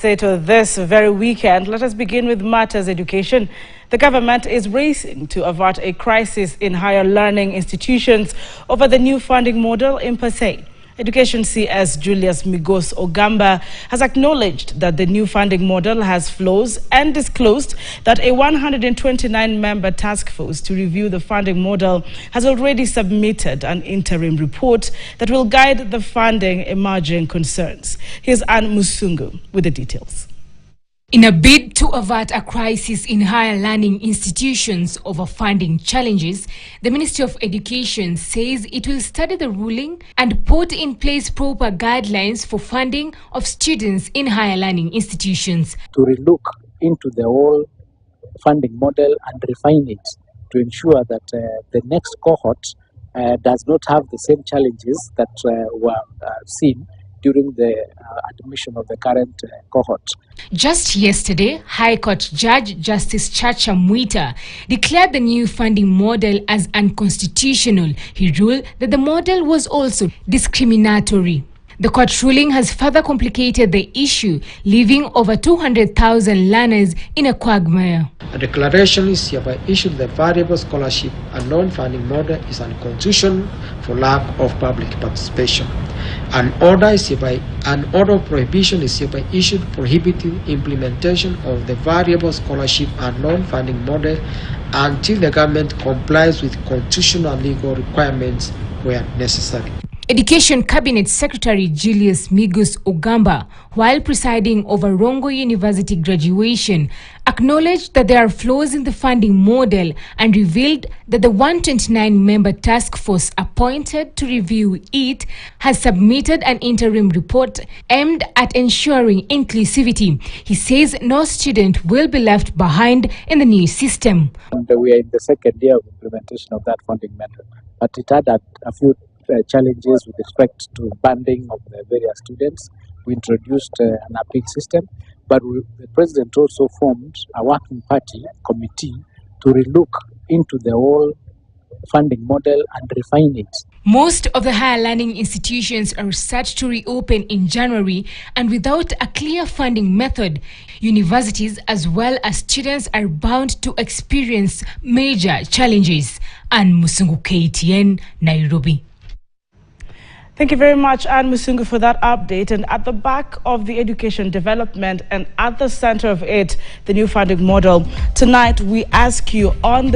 Say to this very weekend, let us begin with matters education. The government is racing to avert a crisis in higher learning institutions over the new funding model in per se. Education CS Julius Migos Ogamba has acknowledged that the new funding model has flaws and disclosed that a 129-member task force to review the funding model has already submitted an interim report that will guide the funding emerging concerns. Here's Anne Musungu with the details. In a bid to avert a crisis in higher learning institutions over funding challenges, the Ministry of Education says it will study the ruling and put in place proper guidelines for funding of students in higher learning institutions. To relook into the whole funding model and refine it to ensure that the next cohort does not have the same challenges that were seen during the admission of the current cohort. Just yesterday, High Court Judge Justice Chacha Mwita declared the new funding model as unconstitutional. He ruled that the model was also discriminatory. The court ruling has further complicated the issue, leaving over 200,000 learners in a quagmire. A declaration is hereby issued that variable scholarship and non-funding model is unconstitutional for lack of public participation. An order of prohibition is hereby issued prohibiting implementation of the variable scholarship and non-funding model until the government complies with constitutional and legal requirements where necessary. Education Cabinet Secretary Julius Migos Ogamba, while presiding over Rongo University graduation, acknowledged that there are flaws in the funding model and revealed that the 129-member task force appointed to review it has submitted an interim report aimed at ensuring inclusivity. He says no student will be left behind in the new system. And we are in the second year of implementation of that funding method, but it had a few challenges with respect to banding of the various students. We introduced an appeal system, but the president also formed a working party committee to relook into the whole funding model and refine it. Most of the higher learning institutions are set to reopen in January, and without a clear funding method, universities as well as students are bound to experience major challenges. Anne Musungu, KTN, Nairobi. Thank you very much, Anne Musungu, for that update. And at the back of the education development and at the center of it, the new funding model, tonight we ask you on the